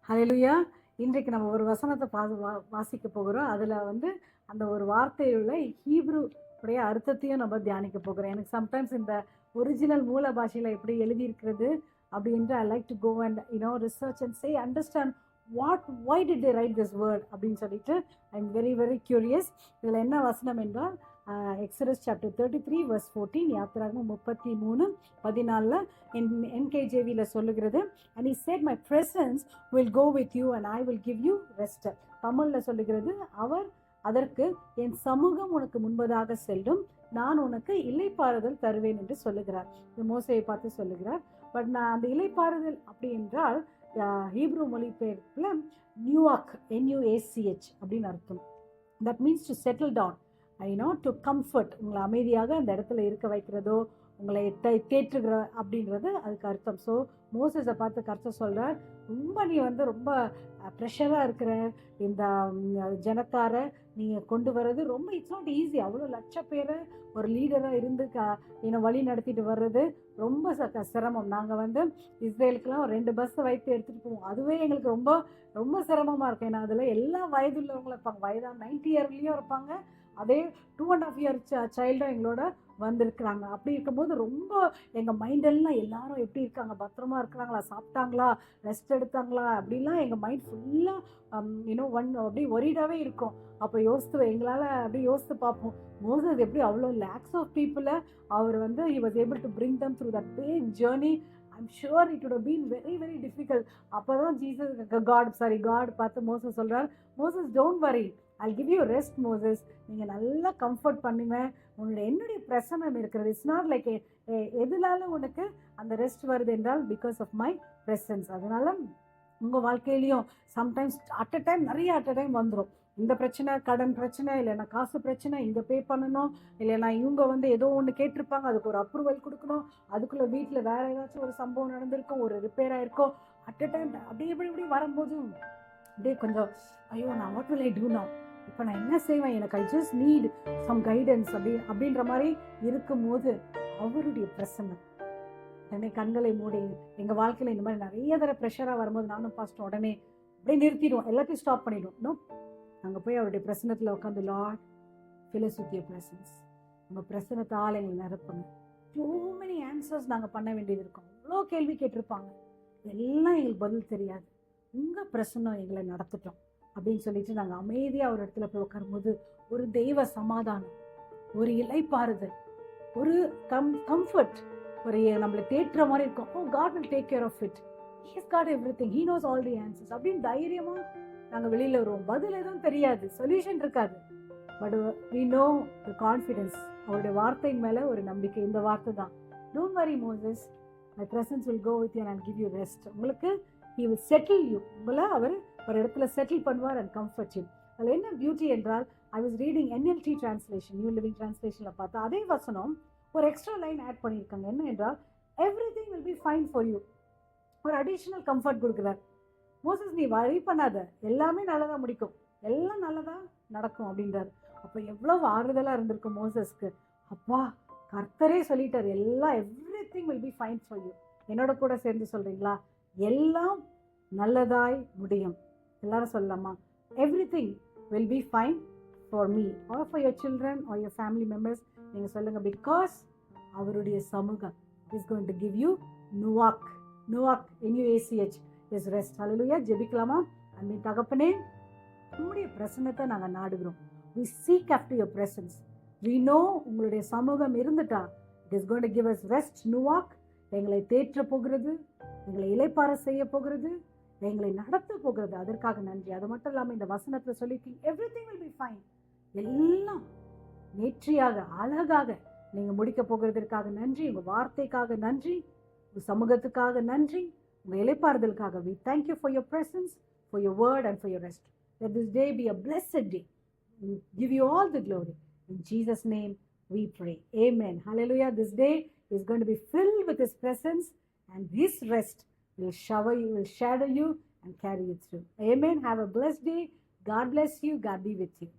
ஹல்லேலூயா. இன்றைக்கு நம்ம ஒரு வசனத்தை வாசிக்க போகிறோம். அதில் அந்த ஒரு வார்த்தையுள்ள ஹீப்ரு உடைய அர்த்தத்தையும் நம்ம தியானிக்க போகிறோம். எனக்கு சம்டைம்ஸ் இந்த ஒரிஜினல் மூல பாஷையில் எப்படி எழுதியிருக்கிறது அப்படின்ட்டு I like to go and research and say understand why did they write this word அப்படின்னு சொல்லிட்டு I am very very curious. இதில் என்ன வசனம் என்றால் எக்ஸடஸ் சாப்டர் 33 verse 14, யாத்திராகமம் 33:14 NKJVயில் சொல்லுகிறது. and he said my presence will go with you and I will give you rest. தமிழில் சொல்லுகிறது, அவர் அதற்கு என் சமூகம் உனக்கு முன்பதாக செல்லும், நான் உனக்கு இளைப்பாறுதல் தருவேன் என்று சொல்லுகிறார். இது மோசையை பார்த்து சொல்லுகிறார். பட் நான் அந்த இளைப்பாறுதல் அப்படி என்றால் ஹீப்ரு மொழிபெயர்ப்பில் நியூஆக் NUACH அப்படின்னு அர்த்தம். That means to settle down, to comfort, உங்களை அமைதியாக அந்த இடத்துல இருக்க வைக்கிறதோ, உங்களை தேற்றுகிற அப்படின்றது அதுக்கு அர்த்தம். ஸோ மோசஸை பார்த்து கர்த்தர் சொல்கிறார், ரொம்ப நீ ரொம்ப ப்ரெஷராக இருக்கிற இந்த ஜனத்தாரை நீங்கள் கொண்டு வர்றது ரொம்ப இட்ஸ் நாட் ஈஸி. அவ்வளோ லட்ச பேரை ஒரு லீடராக இருந்து வழி நடத்திட்டு வர்றது ரொம்ப சிரமம். நாங்கள் இஸ்ரேலுக்கெல்லாம் 2 பஸ்ஸை வைத்து எடுத்துகிட்டு போவோம். அதுவே எங்களுக்கு ரொம்ப ரொம்ப சிரமமாக இருக்கும். ஏன்னா அதில் எல்லா வயதுள்ளவங்களும் இருப்பாங்க, வயதாக 90 இயர்லேயும் இருப்பாங்க, அதே 2.5 year சைல்டும் எங்களோட வந்திருக்கிறாங்க. அப்படி இருக்கும்போது ரொம்ப எங்கள் மைண்டெல்லாம் எல்லாரும் எப்படி இருக்காங்க, பத்திரமா இருக்கிறாங்களா, சாப்பிட்டாங்களா, ரெஸ்ட் எடுத்தாங்களா, அப்படிலாம் எங்கள் மைண்ட் ஃபுல்லாக அப்படி ஒரிடாகவே இருக்கும். அப்போ எங்களால் அப்படி யோசித்து பார்ப்போம், மோசஸ் எப்படி அவ்வளோ லேக்ஸ் ஆஃப் பீப்புளை அவர் he was able to bring them through that big journey. I'm sure it would have been very very difficult. அப்போ தான் God பார்த்து மோசஸ் சொல்கிறார், Moses don't worry, I'll give you rest Moses, நீங்கள் நல்லா comfort பண்ணுவேன், என்னுடைய பிரசன்னம் இருக்கிறது. இட்ஸ் நாட் லைக் எதுனால உனக்கு அந்த ரெஸ்ட் வருது என்றால் பிகாஸ் ஆஃப் மை பிரசன்ஸ். அதனால உங்கள் வாழ்க்கையிலையும் சம்டைம்ஸ் அட் அ டைம் வந்துடும். இந்த பிரச்சனை, கடன் பிரச்சனை, இல்லைன்னா காசு பிரச்சனை, இங்கே பே பண்ணணும், இல்லைன்னா இவங்க ஏதோ ஒன்று கேட்டிருப்பாங்க, அதுக்கு ஒரு அப்ரூவல் கொடுக்கணும், அதுக்குள்ளே வீட்டில் வேற ஏதாச்சும் ஒரு சம்பவம் நடந்திருக்கும், ஒரு ரிப்பேர் ஆயிருக்கும். அட் அ டைம் அப்படியே இப்படி வரும்போது அப்படியே கொஞ்சம் ஐயோ நான் what will I do now, இப்போ நான் என்ன செய்வேன், எனக்கு I just need some guidance அப்படின்ற மாதிரி இருக்கும்போது அவருடைய பிரசன்னை உடனே கண்களை மூடி, எங்கள் வாழ்க்கையில் இந்த மாதிரி நிறைய தடவை ப்ரெஷராக வரும்போது நானும் பாஸ்ட் உடனே அப்படியே நிறுத்திடுவோம், எல்லாத்தையும் ஸ்டாப் பண்ணிவிடுவோம். நாங்கள் போய் அவருடைய பிரசனத்தில் உட்காந்து, Lord fill us with your presence, உங்கள் பிரசனத்தால் எங்களை நிரப்புங்க. டூ மெனி ஆன்சர்ஸ் நாங்கள் பண்ண வேண்டியது இருக்கும், அவ்வளோ கேள்வி கேட்டிருப்பாங்க, எல்லாம் எங்களுக்கு பதில் தெரியாது, உங்கள் பிரசனம் எங்களை நடத்திட்டோம் அப்படின்னு சொல்லிட்டு நாங்கள் அமைதியாக ஒரு இடத்துல போய் உட்காரும்போது ஒரு தெய்வ சமாதானம், ஒரு இளைப்பாறுதல், ஒரு கம்ஃபர்ட், ஒரு நம்மளை தேற்றுற மாதிரி இருக்கும். Oh, God will take care of it. He's got everything. He knows all the answers. அப்படின்னு தைரியமாக நாங்கள் வெளியில் வருவோம். பதில் எதுவும் தெரியாது, சொல்யூஷன் இருக்காது, but we know the confidence. அவருடைய வார்த்தையின் மேலே ஒரு நம்பிக்கை. இந்த வார்த்தை தான், don't worry Moses, my presence will go with you and I'll give you rest. உங்களுக்கு he will settle you, உங்களை அவர் ஒரு இடத்துல செட்டில் பண்ணுவார் and comfort you. அதில் என்ன பியூட்டி என்றால், I was reading NLT translation, new living டிரான்ஸ்லேஷனில் பார்த்தா அதே வசனம் ஒரு எக்ஸ்ட்ரா லைன் ஆட் பண்ணியிருக்காங்க. என்ன என்றால், everything will be fine for you. ஒரு அடிஷ்னல் கம்ஃபர்ட் கொடுக்குறார். மோசஸ் நீ வரி பண்ணாத, எல்லாமே நல்லதாக முடிக்கும், எல்லாம் நல்லதாக நடக்கும் அப்படின்றார். அப்போ எவ்வளவு ஆறுதலாக இருந்திருக்கும் மோசஸ்க்கு. அப்பா கர்த்தரே சொல்லிட்டார், everything will be fine for you. என்னோட கூட சேர்ந்து சொல்கிறீங்களா, எல்லாம் நல்லதாய் முடியும். எல்லாரும் சொல்லலாமா, everything will be fine for me or for your children or your family members. நீங்கள் சொல்லுங்கள், பிகாஸ் அவருடைய சமூகம் is going to give you nuak NUACH is rest. ஹல்லேலூயா. ஜெபிக்கலாமா? அன்பின் தகப்பனே, உங்களுடைய பிரசன்னத்தை நாங்கள் நாடுகிறோம். we seek after your presence. we know உங்களுடைய சமூகம் இருந்துட்டா it is going to give us rest. nuak எங்களை தேற்ற போகிறது, எங்களை இளைப்பாற செய்ய போகிறது, எங்களை நடத்த போகிறது. அதற்காக நன்றி. அது மட்டும் இல்லாமல் இந்த வசனத்தில் சொல்லியிருக்கீங்க, everything will be fine, எல்லாம் நேற்றியாக அழகாக நீங்கள் முடிக்க போகிறதற்காக நன்றி. உங்கள் வார்த்தைக்காக நன்றி, உங்கள் சமூகத்துக்காக நன்றி, உங்கள் இளைப்பாறுதலுக்காக we thank you for your presence, for your word and for your rest. Let this day be a blessed day. We give you all the glory. In Jesus' name we pray. Amen. Hallelujah. This day is going to be filled with His presence, and His rest will shower you, will shadow you and carry you through. Amen. Have a blessed day. God bless you. God be with you.